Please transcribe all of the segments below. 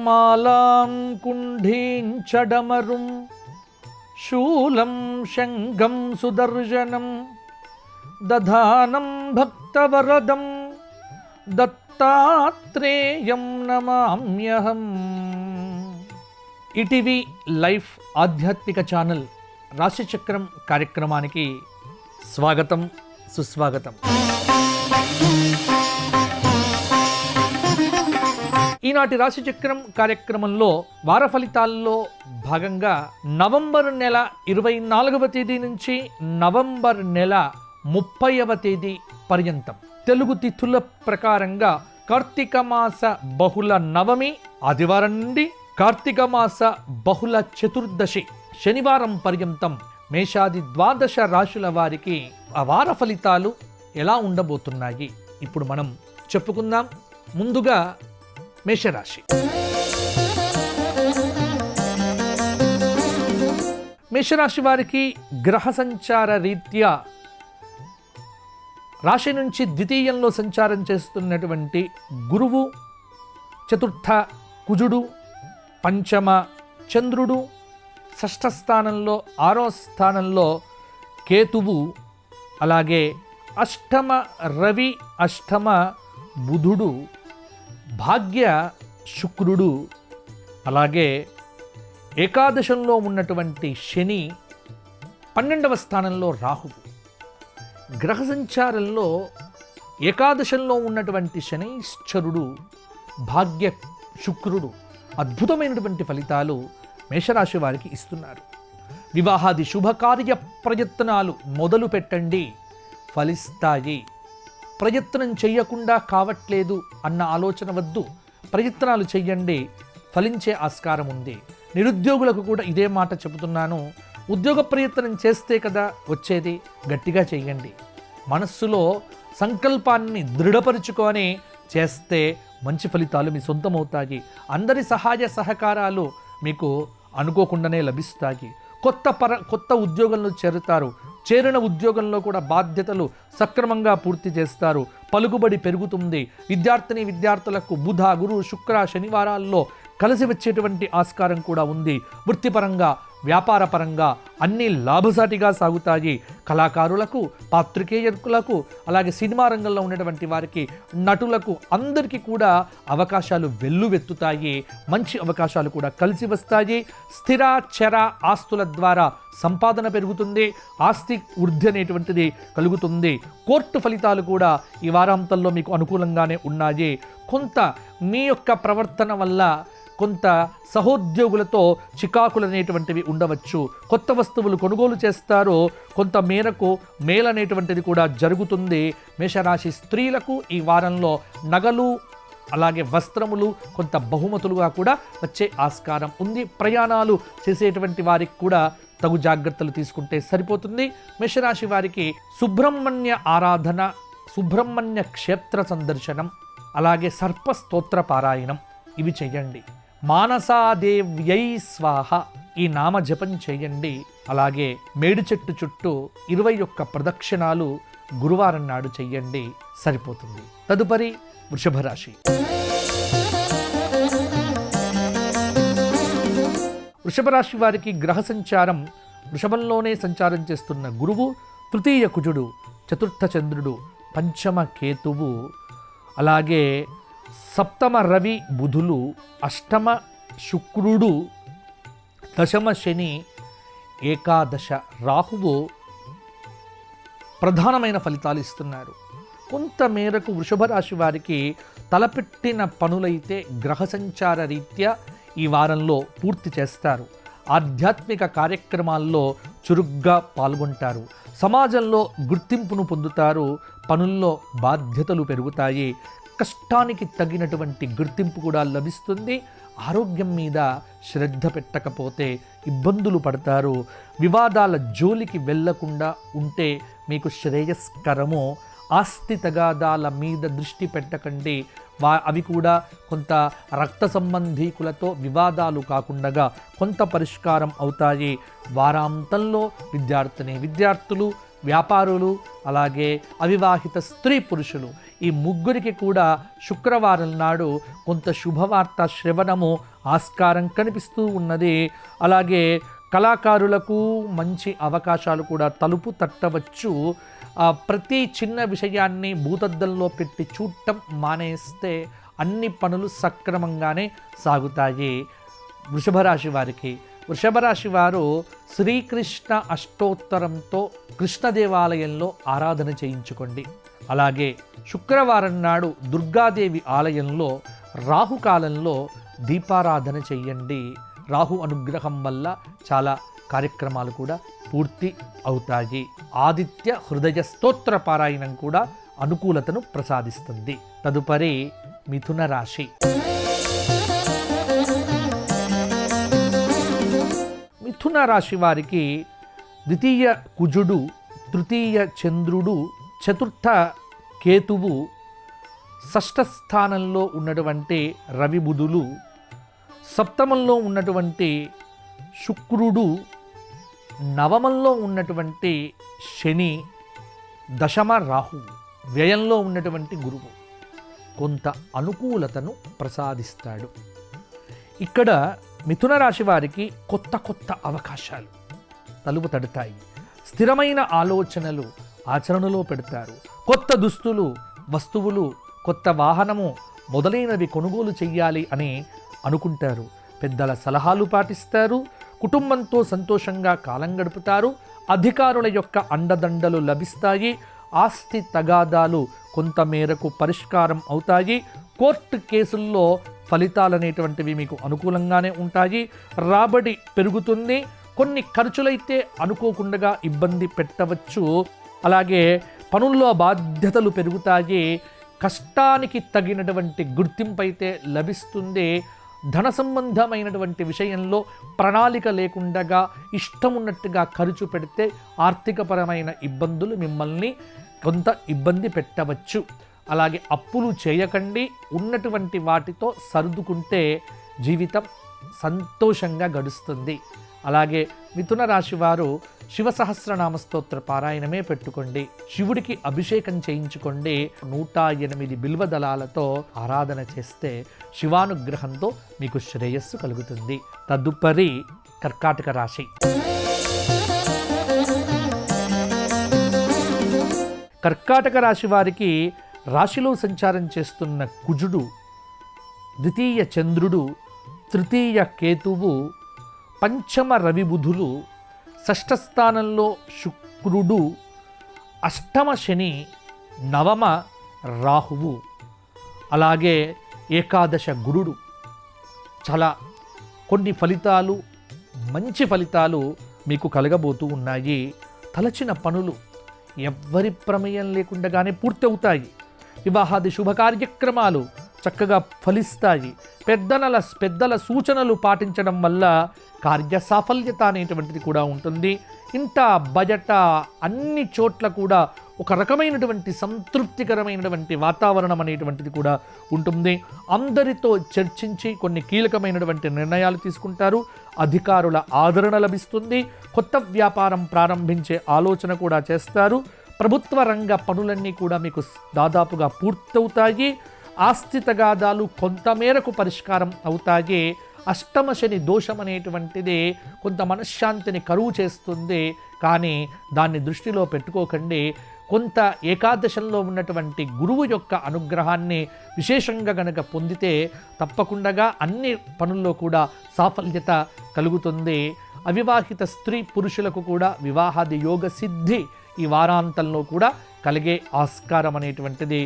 మాలాం కుంఢీం చడమరుం శూలం శంఖం సుదర్శనం దధానం భక్తవరదం దత్తాత్రేయం నమామ్యహం. ఈటీవీ లైఫ్ ఆధ్యాత్మిక ఛానల్ రాశిచక్రం కార్యక్రమానికి స్వాగతం, సుస్వాగతం. ఈనాటి రాశిచక్రం కార్యక్రమంలో వార ఫలితాల్లో భాగంగా నవంబర్ నెల 24వ తేదీ నుంచి నవంబర్ నెల 30వ తేదీ పర్యంతం తెలుగు తిథుల ప్రకారంగా కార్తీక మాస బహుళ నవమి ఆదివారం నుండి కార్తీక మాస బహుళ చతుర్దశి శనివారం పర్యంతం మేషాది ద్వాదశ రాశుల వారికి ఆ వార ఫలితాలు ఎలా ఉండబోతున్నాయి ఇప్పుడు మనం చెప్పుకుందాం. ముందుగా మేషరాశి. మేషరాశి వారికి గ్రహ సంచార రీత్యా రాశి నుంచి ద్వితీయంలో సంచారం చేస్తున్నటువంటి గురువు, చతుర్థ కుజుడు, పంచమ చంద్రుడు, షష్ఠ స్థానంలో 6వ స్థానంలో కేతువు, అలాగే అష్టమ రవి, అష్టమ బుధుడు, భాగ్య శుక్రుడు, అలాగే ఏకాదశంలో ఉన్నటువంటి శని, 12వ స్థానంలో రాహువు. గ్రహ సంచారంలో ఏకాదశంలో ఉన్నటువంటి శనైశ్చరుడు, భాగ్య శుక్రుడు అద్భుతమైనటువంటి ఫలితాలు మేషరాశి వారికి ఇస్తున్నారు. వివాహాది శుభకార్య ప్రయత్నాలు మొదలు పెట్టండి, ఫలిస్తాయి. ప్రయత్నం చెయ్యకుండా కావట్లేదు అన్న ఆలోచన వద్దు, ప్రయత్నాలు చెయ్యండి, ఫలించే ఆస్కారం ఉంది. నిరుద్యోగులకు కూడా ఇదే మాట చెబుతున్నాను. ఉద్యోగ ప్రయత్నం చేస్తే కదా వచ్చేది, గట్టిగా చెయ్యండి. మనస్సులో సంకల్పాన్ని దృఢపరుచుకొని చేస్తే మంచి ఫలితాలు మీ సొంతమవుతాయి. అందరి సహాయ సహకారాలు మీకు అనుకోకుండానే లభిస్తాయి. కొత్త ఉద్యోగంలో చేరుతారు. చేరిన ఉద్యోగంలో కూడా బాధ్యతలు సక్రమంగా పూర్తి చేస్తారు. పలుకుబడి పెరుగుతుంది. విద్యార్థులకు బుధ, గురు, శుక్ర, శనివారాల్లో కలిసి వచ్చేటువంటి ఆస్కారం కూడా ఉంది. వృత్తిపరంగా, వ్యాపారపరంగా అన్నీ లాభసాటిగా సాగుతాయి. కళాకారులకు, పాత్రికేయులకు, అలాగే సినిమా రంగంలో ఉన్నటువంటి వారికి, నటులకు అందరికీ కూడా అవకాశాలు వెల్లువెత్తుతాయి. మంచి అవకాశాలు కూడా కలిసి వస్తాయి. స్థిర చర ఆస్తుల ద్వారా సంపాదన పెరుగుతుంది. ఆస్తి వృద్ధి అనేటువంటిది కలుగుతుంది. కోర్టు ఫలితాలు కూడా ఈ వారాంతంలో మీకు అనుకూలంగానే ఉన్నాయి. కొంత మీ యొక్క ప్రవర్తన వల్ల కొంత సహోద్యోగులతో చికాకులు అనేటువంటివి ఉండవచ్చు. కొత్త వస్తువులు కొనుగోలు చేస్తారు. కొంత మేరకు మేలనేటువంటిది కూడా జరుగుతుంది. మేషరాశి స్త్రీలకు ఈ వారంలో నగలు, అలాగే వస్త్రములు, కొంత బహుమతులుగా కూడా వచ్చే ఆస్కారం ఉంది. ప్రయాణాలు చేసేటువంటి వారికి కూడా తగు జాగ్రత్తలు తీసుకుంటే సరిపోతుంది. మేషరాశి వారికి సుబ్రహ్మణ్య ఆరాధన, సుబ్రహ్మణ్య క్షేత్ర సందర్శనం, అలాగే సర్పస్తోత్ర పారాయణం ఇవి చెయ్యండి. మానసాదేవ్యై స్వాహ ఈ నామ జపం చేయండి. అలాగే మేడి చెట్టు చుట్టూ 21 ప్రదక్షిణాలు గురువారం నాడు చెయ్యండి, సరిపోతుంది. తదుపరి వృషభ రాశి. వృషభ రాశి వారికి గ్రహ సంచారం వృషభంలోనే సంచారం చేస్తున్న గురువు, తృతీయ కుజుడు, చతుర్థ చంద్రుడు, పంచమ కేతువు, అలాగే సప్తమ రవి బుధులు, అష్టమ శుక్రుడు, దశమ శని, ఏకాదశ రాహువు ప్రధానమైన ఫలితాలు ఇస్తున్నారు. కొంత మేరకు వృషభ రాశి వారికి తలపెట్టిన పనులైతే గ్రహ సంచార రీత్యా ఈ వారంలో పూర్తి చేస్తారు. ఆధ్యాత్మిక కార్యక్రమాల్లో చురుగ్గా పాల్గొంటారు. సమాజంలో గుర్తింపును పొందుతారు. పనుల్లో బాధ్యతలు పెరుగుతాయి. కష్టానికి తగినటువంటి గుర్తింపు కూడా లభిస్తుంది. ఆరోగ్యం మీద శ్రద్ధ పెట్టకపోతే ఇబ్బందులు పడతారు. వివాదాల జోలికి వెళ్లకుండా ఉంటే మీకు శ్రేయస్కరము. ఆస్తి తగాదాల మీద దృష్టి పెట్టకండి. అవి కూడా కొంత రక్త సంబంధీకులతో వివాదాలు కాకుండా కొంత పరిష్కారం అవుతాయి. వారాంతంలో విద్యార్థులు వ్యాపారులు, అలాగే అవివాహిత స్త్రీ పురుషులు ఈ ముగ్గురికి కూడా శుక్రవారం నాడు కొంత శుభవార్త శ్రవణము ఆస్కారం కనిపిస్తూ ఉన్నది. అలాగే కళాకారులకు మంచి అవకాశాలు కూడా తలుపు తట్టవచ్చు. ప్రతి చిన్న విషయాన్ని భూతద్దంలో పెట్టి చూడటం మానేస్తే అన్ని పనులు సక్రమంగానే సాగుతాయి. వృషభరాశి వారికి, వృషభరాశి వారు శ్రీకృష్ణ అష్టోత్తరంతో కృష్ణ దేవాలయంలో ఆరాధన చేయించుకోండి. అలాగే శుక్రవారం నాడు దుర్గాదేవి ఆలయంలో రాహుకాలంలో దీపారాధన చెయ్యండి. రాహు అనుగ్రహం వల్ల చాలా కార్యక్రమాలు కూడా పూర్తి అవుతాయి. ఆదిత్య హృదయ స్తోత్ర పారాయణం కూడా అనుకూలతను ప్రసాదిస్తుంది. తదుపరి మిథున రాశి. మిథున రాశి వారికి ద్వితీయ కుజుడు, తృతీయ చంద్రుడు, చతుర్థ కేతువు, షష్ఠ స్థానంలో ఉన్నటువంటి రవి బుధులు, సప్తమంలో ఉన్నటువంటి శుక్రుడు, నవమంలో ఉన్నటువంటి శని, దశమ రాహు, వ్యయంలో ఉన్నటువంటి గురువు కొంత అనుకూలతను ప్రసాదిస్తాడు. ఇక్కడ మిథున రాశి వారికి కొత్త కొత్త అవకాశాలు తలుపు తడతాయి. స్థిరమైన ఆలోచనలు ఆచరణలో పెడతారు. కొత్త దుస్తులు, వస్తువులు, కొత్త వాహనము మొదలైనవి కొనుగోలు చెయ్యాలి అని అనుకుంటారు. పెద్దల సలహాలు పాటిస్తారు. కుటుంబంతో సంతోషంగా కాలం గడుపుతారు. అధికారుల యొక్క అండదండలు లభిస్తాయి. ఆస్తి తగాదాలు కొంతమేరకు పరిష్కారం అవుతాయి. కోర్టు కేసుల్లో ఫలితాలు అనేటువంటివి మీకు అనుకూలంగానే ఉంటాయి. రాబడి పెరుగుతుంది. కొన్ని ఖర్చులైతే అనుకోకుండా ఇబ్బంది పెట్టవచ్చు. అలాగే పనుల్లో బాధ్యతలు పెరుగుతాయి. కష్టానికి తగినటువంటి గుర్తింపు అయితే లభిస్తుంది. ధన సంబంధమైనటువంటి విషయంలో ప్రణాళిక లేకుండా ఇష్టం ఉన్నట్టుగా ఖర్చు పెడితే ఆర్థికపరమైన ఇబ్బందులు మిమ్మల్ని కొంత ఇబ్బంది పెట్టవచ్చు. అలాగే అప్పులు చేయకండి. ఉన్నటువంటి వాటితో సర్దుకుంటే జీవితం సంతోషంగా గడుస్తుంది. అలాగే మిథున రాశి వారు శివ సహస్రనామ స్తోత్ర పారాయణమే పెట్టుకోండి. శివుడికి అభిషేకం చేయించుకోండి. 108 బిల్వ దళాలతో ఆరాధన చేస్తే శివానుగ్రహంతో మీకు శ్రేయస్సు కలుగుతుంది. తదుపరి కర్కాటక రాశి. కర్కాటక రాశి వారికి రాశిలో సంచారం చేస్తున్న కుజుడు, ద్వితీయ చంద్రుడు, తృతీయ కేతువు, పంచమ రవి బుధులు, షష్ఠ స్థానంలో శుక్రుడు, అష్టమ శని, నవమ రాహువు, అలాగే ఏకాదశ గురుడు. చాలా కొన్ని ఫలితాలు, మంచి ఫలితాలు మీకు కలగబోతూ ఉన్నాయి. తలచిన పనులు ఎవ్వరి ప్రమేయం లేకుండానే పూర్తి అవుతాయి. వివాహాది శుభ కార్యక్రమాలు చక్కగా ఫలిస్తాయి. పెద్దల సూచనలు పాటించడం వల్ల కార్య సాఫల్యత అనేటువంటిది కూడా ఉంటుంది. ఇంట బయట అన్ని చోట్ల కూడా ఒక రకమైనటువంటి సంతృప్తికరమైనటువంటి వాతావరణం అనేటువంటిది కూడా ఉంటుంది. అందరితో చర్చించి కొన్ని కీలకమైనటువంటి నిర్ణయాలు తీసుకుంటారు. అధికారుల ఆదరణ లభిస్తుంది. కొత్త వ్యాపారం ప్రారంభించే ఆలోచన కూడా చేస్తారు. ప్రభుత్వ రంగ పనులన్నీ కూడా మీకు దాదాపుగా పూర్తవుతాయి. ఆస్తి తగాదాలు కొంతమేరకు పరిష్కారం అవుతాయి. అష్టమ శని దోషం అనేటువంటిది కొంత మనశ్శాంతిని కరువు చేస్తుంది. కానీ దాన్ని దృష్టిలో పెట్టుకోకండి. కొంత ఏకాదశంలో ఉన్నటువంటి గురువు యొక్క అనుగ్రహాన్ని విశేషంగా గనక పొందితే తప్పకుండా అన్ని పనుల్లో కూడా సాఫల్యత కలుగుతుంది. అవివాహిత స్త్రీ పురుషులకు కూడా వివాహాది యోగ సిద్ధి ఈ వారాంతంలో కూడా కలిగే ఆస్కారం అనేటువంటిది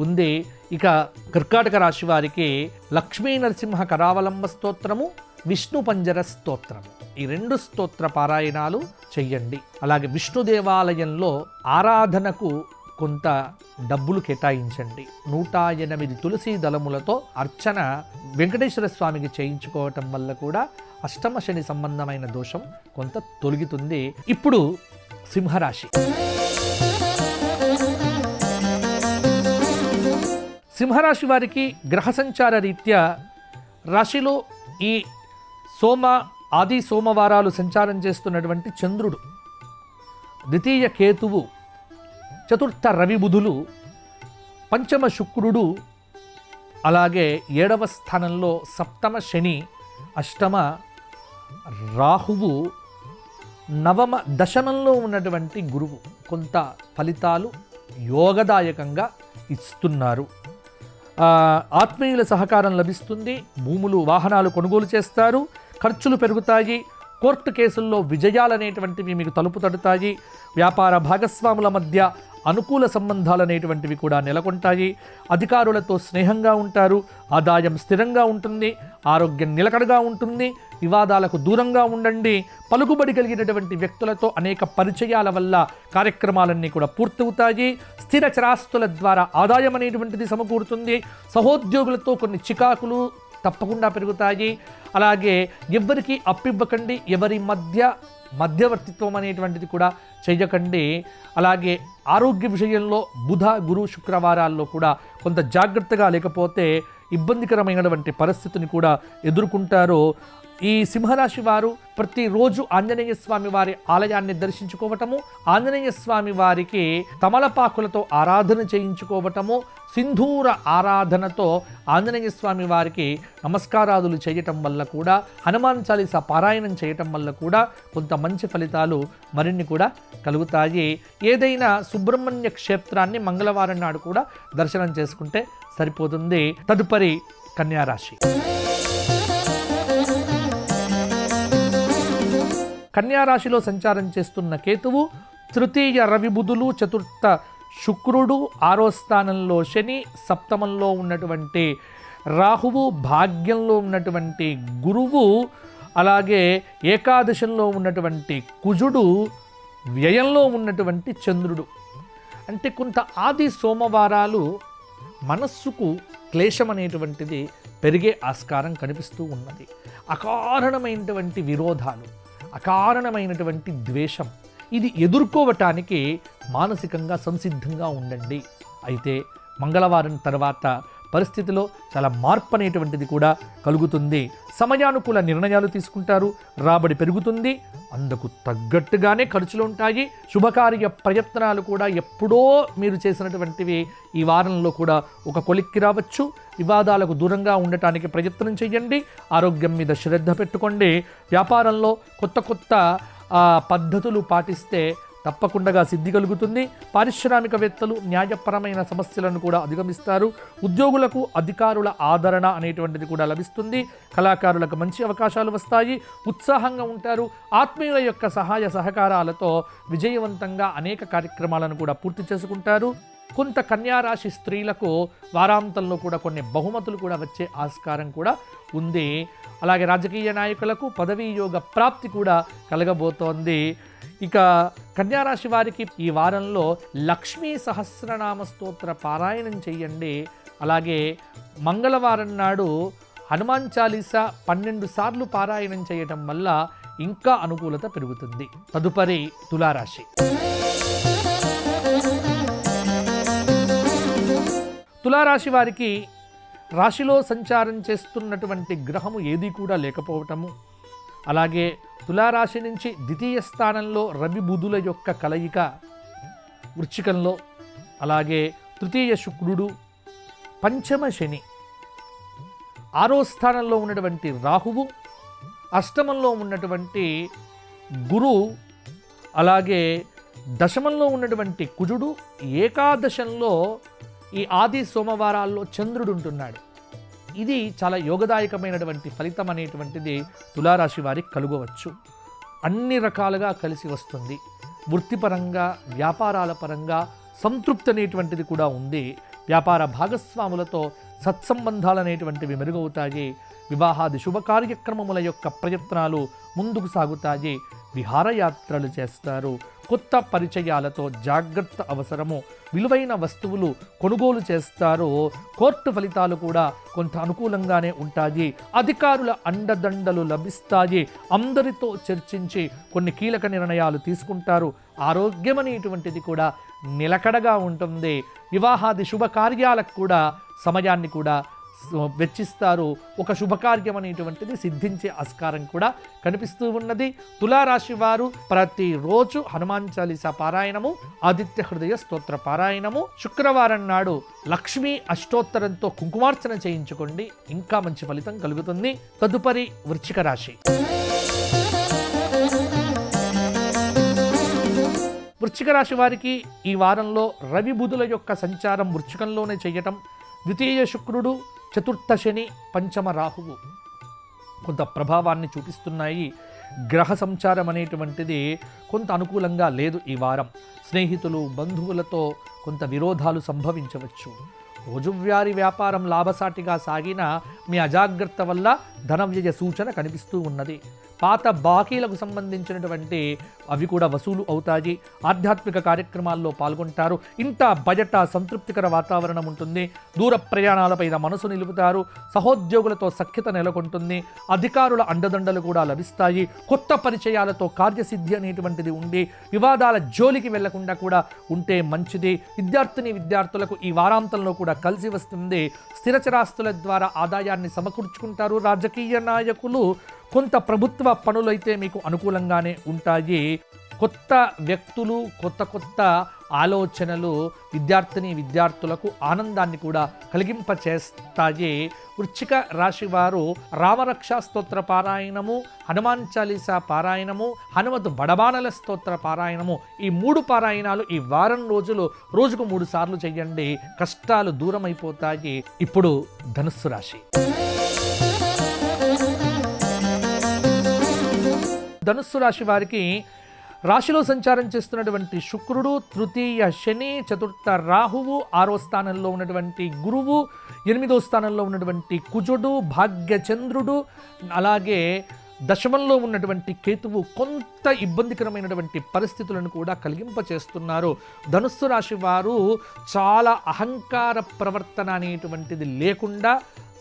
ఉంది. ఇక కర్కాటక రాశి వారికి లక్ష్మీ నరసింహ కరావలంబ స్తోత్రము, విష్ణు పంజర స్తోత్రము, ఈ 2 స్తోత్ర పారాయణాలు చెయ్యండి. అలాగే విష్ణు దేవాలయంలో ఆరాధనకు కొంత డబ్బులు కేటాయించండి. 108 తులసి దళములతో అర్చన వెంకటేశ్వర స్వామికి చేయించుకోవటం వల్ల కూడా అష్టమ శని సంబంధమైన దోషం కొంత తొలగుతుంది. ఇప్పుడు సింహరాశి. సింహరాశి వారికి గ్రహ సంచార రీత్యా రాశిలో ఈ ఆది సోమవారాలు సంచారం చేస్తున్నటువంటి చంద్రుడు, ద్వితీయ కేతువు, చతుర్థ రవి బుధులు, పంచమ శుక్రుడు, అలాగే 7వ స్థానంలో సప్తమ శని, అష్టమ రాహువు, నవమ దశమంలో ఉన్నటువంటి గురువు కొంత ఫలితాలు యోగదాయకంగా ఇస్తున్నారు. ఆత్మీయుల సహకారం లభిస్తుంది. భూములు, వాహనాలు కొనుగోలు చేస్తారు. ఖర్చులు పెరుగుతాయి. కోర్టు కేసుల్లో విజయాలనేటువంటివి మీకు తలుపు తడుతాయి. వ్యాపార భాగస్వాముల మధ్య అనుకూల సంబంధాలు అనేటువంటివి కూడా నెలకొంటాయి. అధికారులతో స్నేహంగా ఉంటారు. ఆదాయం స్థిరంగా ఉంటుంది. ఆరోగ్యం నిలకడగా ఉంటుంది. వివాదాలకు దూరంగా ఉండండి. పలుకుబడి కలిగినటువంటి వ్యక్తులతో అనేక పరిచయాల వల్ల కార్యక్రమాలన్నీ కూడా పూర్తవుతాయి. స్థిర చరాస్తుల ద్వారా ఆదాయం అనేటువంటిది సమకూరుతుంది. సహోద్యోగులతో కొన్ని చికాకులు తప్పకుండా పెరుగుతాయి. అలాగే ఎవ్వరికి అప్పివ్వకండి. ఎవరి మధ్యవర్తిత్వం అనేటువంటిది కూడా చేయకండి. అలాగే ఆరోగ్య విషయంలో బుధ, గురు, శుక్రవారాల్లో కూడా కొంత జాగ్రత్తగా లేకపోతే ఇబ్బందికరమైనటువంటి పరిస్థితిని కూడా ఎదుర్కొంటారు. ఈ సింహరాశి వారు ప్రతిరోజు ఆంజనేయ స్వామి వారి ఆలయాన్ని దర్శించుకోవటము, ఆంజనేయ స్వామి వారికి తమలపాకులతో ఆరాధన చేయించుకోవటము, సింధూర ఆరాధనతో ఆంజనేయ స్వామి వారికి నమస్కారాదులు చేయటం వల్ల కూడా, హనుమాన్ చాలీసా పారాయణం చేయటం వల్ల కూడా కొంత మంచి ఫలితాలు మరిన్ని కూడా కలుగుతాయి. ఏదైనా సుబ్రహ్మణ్య క్షేత్రాన్ని మంగళవారం నాడు కూడా దర్శనం చేసుకుంటే సరిపోతుంది. తదుపరి కన్యారాశి. కన్యారాశిలో సంచారం చేస్తున్న కేతువు తృతీయ రవి బుధులు, చతుర్థ శుక్రుడు, 6వ స్థానంలో శని, సప్తమంలో ఉన్నటువంటి రాహువు, భాగ్యంలో ఉన్నటువంటి గురువు, అలాగే ఏకాదశంలో ఉన్నటువంటి కుజుడు, వ్యయంలో ఉన్నటువంటి చంద్రుడు. అంటే కొంత ఆది సోమవారాలు మనస్సుకు క్లేశం అనేటువంటిది పెరిగే ఆస్కారం కనిపిస్తూ ఉన్నది. అకారణమైనటువంటి విరోధాలు, అకారణమైనటువంటి ద్వేషం, ఇది ఎదుర్కోవటానికి మానసికంగా సంసిద్ధంగా ఉండండి. అయితే మంగళవారం తర్వాత పరిస్థితిలో చాలా మార్పు అనేటువంటిది కూడా కలుగుతుంది. సమయానుకూల నిర్ణయాలు తీసుకుంటారు. రాబడి పెరుగుతుంది. అందుకు తగ్గట్టుగానే ఖర్చులు ఉంటాయి. శుభకార్య ప్రయత్నాలు కూడా ఎప్పుడో మీరు చేసినటువంటివి ఈ వారంలో కూడా ఒక కొలిక్కి రావచ్చు. వివాదాలకు దూరంగా ఉండటానికి ప్రయత్నం చేయండి. ఆరోగ్యం మీద శ్రద్ధ పెట్టుకోండి. వ్యాపారంలో కొత్త పద్ధతులు పాటిస్తే తప్పకుండా సిద్ధి కలుగుతుంది. పారిశ్రామికవేత్తలు న్యాయపరమైన సమస్యలను కూడా అధిగమిస్తారు. ఉద్యోగులకు అధికారుల ఆదరణ అనేటువంటిది కూడా లభిస్తుంది. కళాకారులకు మంచి అవకాశాలు వస్తాయి. ఉత్సాహంగా ఉంటారు. ఆత్మీయుల యొక్క సహాయ సహకారాలతో విజయవంతంగా అనేక కార్యక్రమాలను కూడా పూర్తి చేసుకుంటారు. కొంత కన్యారాశి స్త్రీలకు వారాంతంలో కూడా కొన్ని బహుమతులు కూడా వచ్చే ఆస్కారం కూడా ఉంది. అలాగే రాజకీయ నాయకులకు పదవీ యోగ ప్రాప్తి కూడా కలగబోతోంది. ఇక కన్యారాశి వారికి ఈ వారంలో లక్ష్మీ సహస్రనామ స్తోత్ర పారాయణం చేయండి. అలాగే మంగళవారం నాడు హనుమాన్ చాలీసా 12 సార్లు పారాయణం చేయటం వల్ల ఇంకా అనుకూలత పెరుగుతుంది. తదుపరి తులారాశి. తులారాశి వారికి రాశిలో సంచారం చేస్తున్నటువంటి గ్రహము ఏది కూడా లేకపోవటము, అలాగే తులారాశి నుంచి ద్వితీయ స్థానంలో రవి బుధుల యొక్క కలయిక వృశ్చికంలో, అలాగే తృతీయ శుక్రుడు, పంచమ శని, 6వ స్థానంలో ఉన్నటువంటి రాహువు, అష్టమంలో ఉన్నటువంటి గురు, అలాగే దశమంలో ఉన్నటువంటి కుజుడు, ఏకాదశంలో ఈ ఆది సోమవారాల్లో చంద్రుడు ఉంటున్నాడు. ఇది చాలా యోగదాయకమైనటువంటి ఫలితం అనేటువంటిది తులారాశి వారికి కలుగవచ్చు. అన్ని రకాలుగా కలిసి వస్తుంది. వృత్తిపరంగా, వ్యాపారాల పరంగా సంతృప్తి అనేటువంటిది కూడా ఉంది. వ్యాపార భాగస్వాములతో సత్సంబంధాలు అనేటువంటివి మెరుగవుతాయి. వివాహాది శుభ కార్యక్రమముల యొక్క ప్రయత్నాలు ముందుకు సాగుతాయి. విహారయాత్రలు చేస్తారు. కొత్త పరిచయాలతో జాగ్రత్త అవసరము. విలువైన వస్తువులు కొనుగోలు చేస్తారు. కోర్టు ఫలితాలు కూడా కొంత అనుకూలంగానే ఉంటాయి. అధికారుల అండదండలు లభిస్తాయి. అందరితో చర్చించి కొన్ని కీలక నిర్ణయాలు తీసుకుంటారు. ఆరోగ్యం అనేటువంటిది కూడా నిలకడగా ఉంటుంది. వివాహాది శుభకార్యాలకు కూడా సమయాన్ని కూడా వెచ్చిస్తారు. ఒక శుభకార్యం అనేటువంటిది సిద్ధించే ఆస్కారం కూడా కనిపిస్తూ ఉన్నది. తులారాశి వారు ప్రతిరోజు హనుమాన్ చాలీసా పారాయణము, ఆదిత్య హృదయ స్తోత్ర పారాయణము, శుక్రవారం నాడు లక్ష్మీ అష్టోత్తరంతో కుంకుమార్చన చేయించుకోండి, ఇంకా మంచి ఫలితం కలుగుతుంది. తదుపరి వృశ్చిక రాశి. వృశ్చిక రాశి వారికి ఈ వారంలో రవి బుధుల యొక్క సంచారం వృశ్చికంలోనే చేయటం, ద్వితీయ శుక్రుడు, చతుర్థ శని, పంచమ రాహువు కొంత ప్రభావాన్ని చూపిస్తున్నాయి. గ్రహ సంచారం అనేటువంటిది కొంత అనుకూలంగా లేదు ఈ వారం. స్నేహితులు, బంధువులతో కొంత విరోధాలు సంభవించవచ్చు. రోజువారీ వ్యాపారం లాభసాటిగా సాగిన మీ అజాగ్రత్త వల్ల ధన వ్యయ సూచన కనిపిస్తూ ఉన్నది. పాత బాకీలకు సంబంధించినటువంటి అవి కూడా వసూలు అవుతాయి. ఆధ్యాత్మిక కార్యక్రమాల్లో పాల్గొంటారు. ఇంట బయట సంతృప్తికర వాతావరణం ఉంటుంది. దూర ప్రయాణాలపైన మనసు నిలుపుతారు. సహోద్యోగులతో సఖ్యత నెలకొంటుంది. అధికారుల అండదండలు కూడా లభిస్తాయి. కొత్త పరిచయాలతో కార్యసిద్ధి అనేటువంటిది ఉండి వివాదాల జోలికి వెళ్లకుండా కూడా ఉంటే మంచిది. విద్యార్థులకు ఈ వారాంతంలో కూడా కలిసి వస్తుంది. స్థిరచరాస్తుల ద్వారా ఆదాయాన్ని సమకూర్చుకుంటారు. రాజకీయ నాయకులు కొంత ప్రభుత్వ పనులైతే మీకు అనుకూలంగానే ఉంటాయి. కొత్త వ్యక్తులు, కొత్త ఆలోచనలు విద్యార్థులకు ఆనందాన్ని కూడా కలిగింపచేస్తాయి. వృశ్చిక రాశి వారు రామరక్షా స్తోత్ర పారాయణము, హనుమాన్ చాలీసా పారాయణము, హనుమత్ బడబానల స్తోత్ర పారాయణము, ఈ 3 పారాయణాలు ఈ వారం రోజులు రోజుకు 3 సార్లు చేయండి. కష్టాలు దూరం అయిపోతాయి. ఇప్పుడు ధనుస్సు రాశి. ధనుస్సు రాశి వారికి రాశిలో సంచారం చేస్తున్నటువంటి శుక్రుడు, తృతీయ శని, చతుర్థ రాహువు, 6వ స్థానంలో ఉన్నటువంటి గురువు, 8వ స్థానంలో ఉన్నటువంటి కుజుడు, భాగ్యచంద్రుడు, అలాగే దశమంలో ఉన్నటువంటి కేతువు కొంత ఇబ్బందికరమైనటువంటి పరిస్థితులను కూడా కలిగింపచేస్తున్నారు. ధనుస్సు రాశి వారు చాలా అహంకార ప్రవర్తన అనేటువంటిది లేకుండా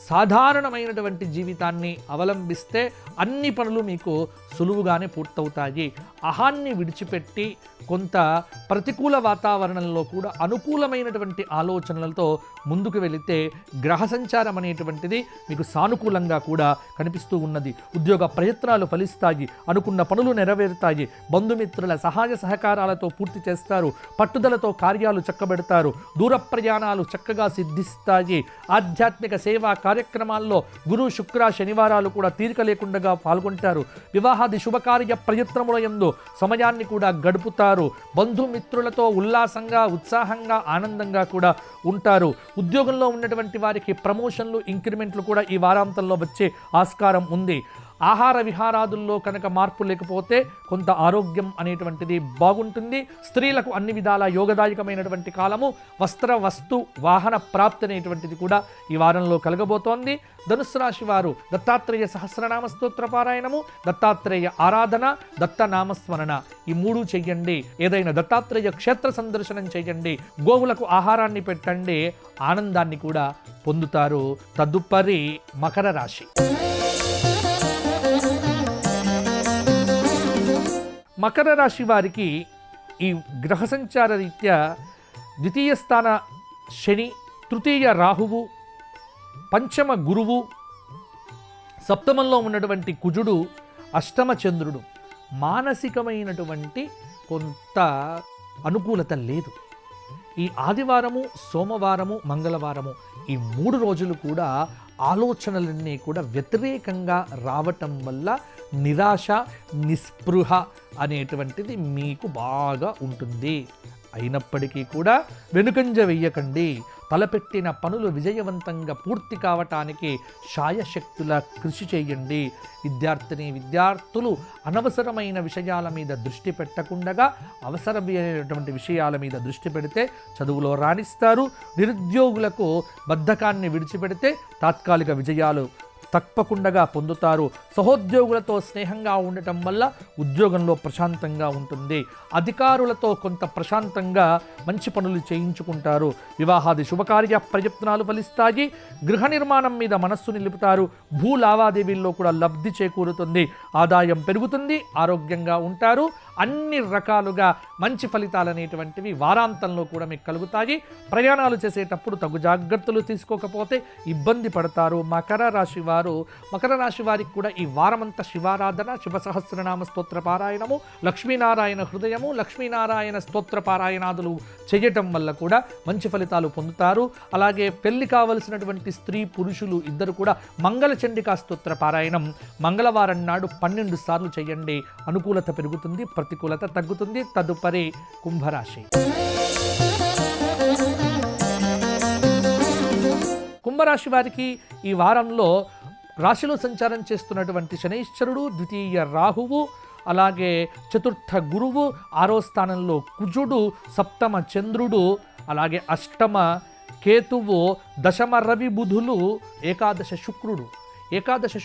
సాధారణమైనటువంటి జీవితాన్ని అవలంబిస్తే అన్ని పనులు మీకు సులువుగానే పూర్తవుతాయి. అహాన్ని విడిచిపెట్టి కొంత ప్రతికూల వాతావరణంలో కూడా అనుకూలమైనటువంటి ఆలోచనలతో ముందుకు వెళితే గ్రహ సంచారం అనేటువంటిది మీకు సానుకూలంగా కూడా కనిపిస్తూ ఉన్నది. ఉద్యోగ ప్రయత్నాలు ఫలిస్తాయి. అనుకున్న పనులు నెరవేరుతాయి. బంధుమిత్రుల సహాయ సహకారాలతో పూర్తి చేస్తారు. పట్టుదలతో కార్యాలు చక్కబెడతారు. దూర ప్రయాణాలు చక్కగా సిద్ధిస్తాయి. ఆధ్యాత్మిక సేవా కార్యక్రమాల్లో గురు, శుక్ర, శనివారాలు కూడా తీరిక లేకుండా పాల్గొంటారు. వివాహాది శుభకార్య ప్రయత్నముల యందు సమయాన్ని కూడా గడుపుతారు. బంధుమిత్రులతో ఉల్లాసంగా, ఉత్సాహంగా, ఆనందంగా కూడా ఉంటారు. ఉద్యోగంలో ఉన్నటువంటి వారికి ప్రమోషన్లు, ఇంక్రిమెంట్లు కూడా ఈ వారాంతంలో వచ్చే ఆస్కారం ఉంది. ఆహార విహారాదుల్లో కనుక మార్పు లేకపోతే కొంత ఆరోగ్యం అనేటువంటిది బాగుంటుంది. స్త్రీలకు అన్ని విధాల యోగదాయకమైనటువంటి కాలము. వస్తు వాహన ప్రాప్తి అనేటువంటిది కూడా ఈ వారంలో కలగబోతోంది. ధనుస్సు రాశి వారు దత్తాత్రేయ సహస్రనామ స్తోత్ర పారాయణము, దత్తాత్రేయ ఆరాధన, దత్తనామస్మరణ ఈ 3 చెయ్యండి. ఏదైనా దత్తాత్రేయ క్షేత్ర సందర్శనం చేయండి. గోవులకు ఆహారాన్ని పెట్టండి. ఆనందాన్ని కూడా పొందుతారు. తదుపరి మకర రాశి. మకర రాశి వారికి ఈ గ్రహ సంచార రీత్యా ద్వితీయ స్థాన శని, తృతీయ రాహువు, పంచమ గురువు, సప్తమంలో ఉన్నటువంటి కుజుడు, అష్టమ చంద్రుడు మానసికమైనటువంటి కొంత అనుకూలత లేదు. ఈ ఆదివారము, సోమవారము, మంగళవారము ఈ 3 రోజులు కూడా ఆలోచనలన్నీ కూడా వ్యతిరేకంగా రావటం వల్ల నిరాశ, నిస్పృహ అనేటువంటిది మీకు బాగా ఉంటుంది. అయినప్పటికీ కూడా వెనుకంజ వెయ్యకండి. తలపెట్టిన పనులు విజయవంతంగా పూర్తి కావటానికి శాయశక్తుల కృషి చేయండి. విద్యార్థులు అనవసరమైన విషయాల మీద దృష్టి పెట్టకుండా అవసరమైనటువంటి విషయాల మీద దృష్టి పెడితే చదువులో రాణిస్తారు. నిరుద్యోగులకు బద్ధకాన్ని విడిచిపెడితే తాత్కాలిక విజయాలు తప్పకుండా పొందుతారు. సహోద్యోగులతో స్నేహంగా ఉండటం వల్ల ఉద్యోగంలో ప్రశాంతంగా ఉంటుంది. అధికారులతో కొంత ప్రశాంతంగా మంచి పనులు చేయించుకుంటారు. వివాహాది శుభకార్య ప్రయత్నాలు ఫలిస్తాయి. గృహ నిర్మాణం మీద మనస్సు నిలుపుతారు. భూ లావాదేవీల్లో కూడా లబ్ధి చేకూరుతుంది. ఆదాయం పెరుగుతుంది. ఆరోగ్యంగా ఉంటారు. అన్ని రకాలుగా మంచి ఫలితాలు అనేటువంటివి వారాంతంలో కూడా మీకు కలుగుతాయి. ప్రయాణాలు చేసేటప్పుడు తగు జాగ్రత్తలు తీసుకోకపోతే ఇబ్బంది పడతారు. మకర రాశి వారికి కూడా ఈ వారమంతా శివారాధన, శివ సహస్రనామ స్తోత్ర పారాయణము, లక్ష్మీనారాయణ హృదయము, లక్ష్మీనారాయణ స్తోత్ర పారాయణాదులు చేయటం వల్ల కూడా మంచి ఫలితాలు పొందుతారు. అలాగే పెళ్లి కావలసినటువంటి స్త్రీ పురుషులు ఇద్దరు కూడా మంగళ చండికా స్తోత్ర పారాయణం మంగళవారం నాడు 12 సార్లు చేయండి. అనుకూలత పెరుగుతుంది, ప్రతికూలత తగ్గుతుంది. తదుపరి కుంభరాశి. కుంభరాశి వారికి ఈ వారంలో రాశిలో సంచారం చేస్తున్నటువంటి శనైశ్వరుడు, ద్వితీయ రాహువు, అలాగే చతుర్థ గురువు, 6వ స్థానంలో కుజుడు, సప్తమ చంద్రుడు, అలాగే అష్టమ కేతువు, దశమ రవి బుధులు, ఏకాదశ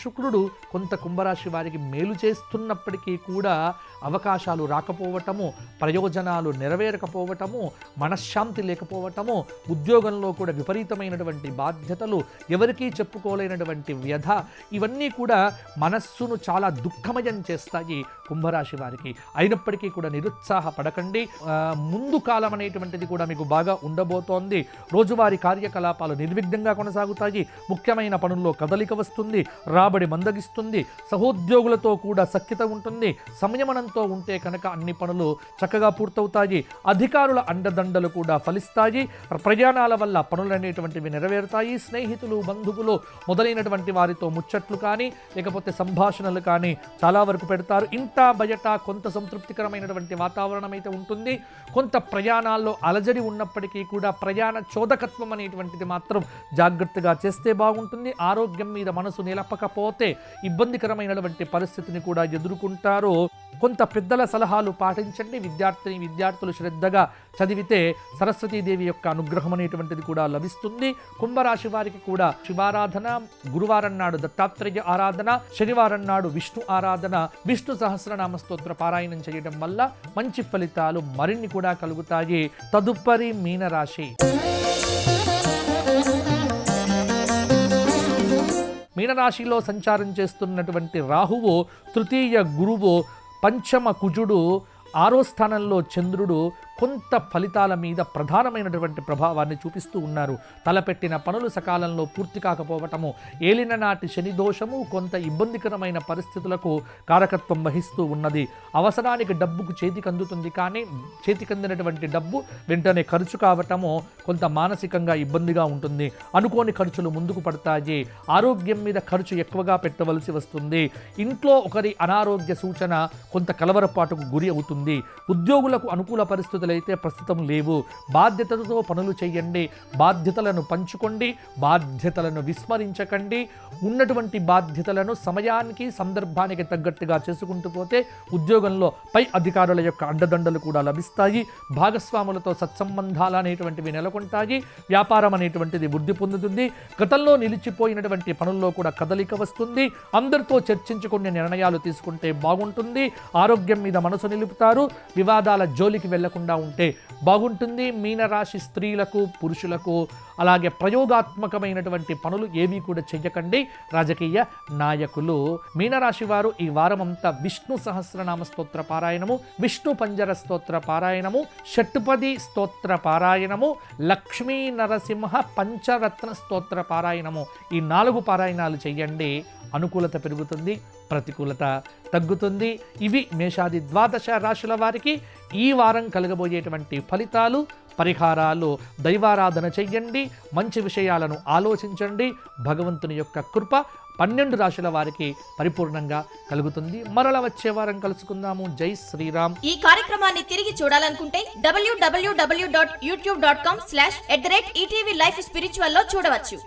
శుక్రుడు కొంత కుంభరాశి వారికి మేలు చేస్తున్నప్పటికీ కూడా అవకాశాలు రాకపోవటము, ప్రయోజనాలు నెరవేరకపోవటము, మనశ్శాంతి లేకపోవటము, ఉద్యోగంలో కూడా విపరీతమైనటువంటి బాధ్యతలు, ఎవరికీ చెప్పుకోలేనటువంటి వ్యధ, ఇవన్నీ కూడా మనస్సును చాలా దుఃఖమయం చేస్తాయి కుంభరాశి వారికి. అయినప్పటికీ కూడా నిరుత్సాహపడకండి. ముందు కాలం అనేటువంటిది కూడా మీకు బాగా ఉండబోతోంది. రోజువారీ కార్యకలాపాలు నిర్విఘ్నంగా కొనసాగుతాయి. ముఖ్యమైన పనుల్లో కదలిక వస్తుంది. రాబడి మందగిస్తుంది. సహోద్యోగులతో కూడా సఖ్యత ఉంటుంది. సంయమనంతో ఉంటే కనుక అన్ని పనులు చక్కగా పూర్తవుతాయి. అధికారుల అండదండలు కూడా ఫలిస్తాయి. ప్రయాణాల వల్ల పనులు అనేటువంటివి నెరవేరుతాయి. స్నేహితులు, బంధువులు మొదలైనటువంటి వారితో ముచ్చట్లు కానీ లేకపోతే సంభాషణలు కానీ చాలా వరకు పెడతారు. ఇంటా బయట కొంత సంతృప్తికరమైనటువంటి వాతావరణం అయితే ఉంటుంది. కొంత ప్రయాణాల్లో అలజడి ఉన్నప్పటికీ కూడా ప్రయాణ చోదకత్వం అనేటువంటిది మాత్రం జాగ్రత్తగా చేస్తే బాగుంటుంది. ఆరోగ్యం మీద మనసు నిలపకపోతే ఇబ్బందికరమైనటువంటి పరిస్థితిని కూడా ఎదుర్కొంటారు. కొంత పెద్దల సలహాలు పాటించండి. విద్యార్థులు శ్రద్ధగా చదివితే సరస్వతీదేవి యొక్క అనుగ్రహం అనేటువంటిది కూడా లభిస్తుంది. కుంభరాశి వారికి కూడా శివారాధన, గురువారం నాడు దత్తాత్రేయ ఆరాధన, శనివారం నాడు విష్ణు ఆరాధన, విష్ణు సహస్రనామ స్తోత్ర పారాయణం చేయడం వల్ల మంచి ఫలితాలు మరిన్ని కూడా కలుగుతాయి. తదుపరి మీనరాశి. మీనరాశిలో సంచారం చేస్తున్నటువంటి రాహువు, తృతీయ గురువు, పంచమ కుజుడు, 6వ స్థానంలో చంద్రుడు కొంత ఫలితాల మీద ప్రధానమైనటువంటి ప్రభావాన్ని చూపిస్తూ ఉన్నారు. తలపెట్టిన పనులు సకాలంలో పూర్తి కాకపోవటము, ఏలిన నాటి శని దోషము కొంత ఇబ్బందికరమైన పరిస్థితులకు కారకత్వం వహిస్తూ ఉన్నది. అవసరానికి డబ్బుకు చేతికందుతుంది, కానీ చేతికందినటువంటి డబ్బు వెంటనే ఖర్చు కావటము కొంత మానసికంగా ఇబ్బందిగా ఉంటుంది. అనుకోని ఖర్చులు ముందుకు పడతాయి. ఆరోగ్యం మీద ఖర్చు ఎక్కువగా పెట్టవలసి వస్తుంది. ఇంట్లో ఒకరి అనారోగ్య సూచన కొంత కలవరపాటుకు గురి అవుతుంది. ఉద్యోగులకు అనుకూల పరిస్థితులు అయితే ప్రస్తుతం లేవు. బాధ్యతలతో పనులు చేయండి. బాధ్యతలను పంచుకోండి. బాధ్యతలను విస్మరించకండి. ఉన్నటువంటి బాధ్యతలను సమయానికి, సందర్భానికి తగ్గట్టుగా చేసుకుంటూ పోతే ఉద్యోగంలో పై అధికారుల యొక్క అండదండలు కూడా లభిస్తాయి. భాగస్వాములతో సత్సంబంధాలు అనేటువంటివి నెలకొంటాయి. వ్యాపారం అనేటువంటిది వృద్ధి పొందుతుంది. గతంలో నిలిచిపోయినటువంటి పనుల్లో కూడా కదలిక వస్తుంది. అందరితో చర్చించుకునే నిర్ణయాలు తీసుకుంటే బాగుంటుంది. ఆరోగ్యం మీద మనసు నిలుపుతారు. వివాదాల జోలికి వెళ్లకుండా ఉంటే బాగుంటుంది. మీనరాశి స్త్రీలకు, పురుషులకు, అలాగే ప్రయోగాత్మకమైనటువంటి పనులు ఏవి కూడా చెయ్యకండి. రాజకీయ నాయకులు. మీనరాశి వారు ఈ వారమంతా విష్ణు సహస్రనామ స్తోత్ర పారాయణము, విష్ణు పంజర స్తోత్ర పారాయణము, షట్పది స్తోత్ర పారాయణము, లక్ష్మీ నరసింహ పంచరత్న స్తోత్ర పారాయణము, ఈ 4 పారాయణాలు చెయ్యండి. అనుకూలత పెరుగుతుంది, ప్రతికూలత తగ్గుతుంది. ఇవి మేషాది 12 రాశుల వారికి ఈ వారం కలగబోయేటువంటి ఫలితాలు, పరిహారాలు. దైవారాధన చెయ్యండి. మంచి విషయాలను ఆలోచించండి. భగవంతుని యొక్క కృప 12 రాశుల వారికి పరిపూర్ణంగా కలుగుతుంది. మరల వచ్చే వారం కలుసుకుందాము. జై శ్రీరామ్. ఈ కార్యక్రమాన్ని తిరిగి చూడాలనుకుంటే www.youtube.com/@ETV Life Spiritual లో చూడవచ్చు.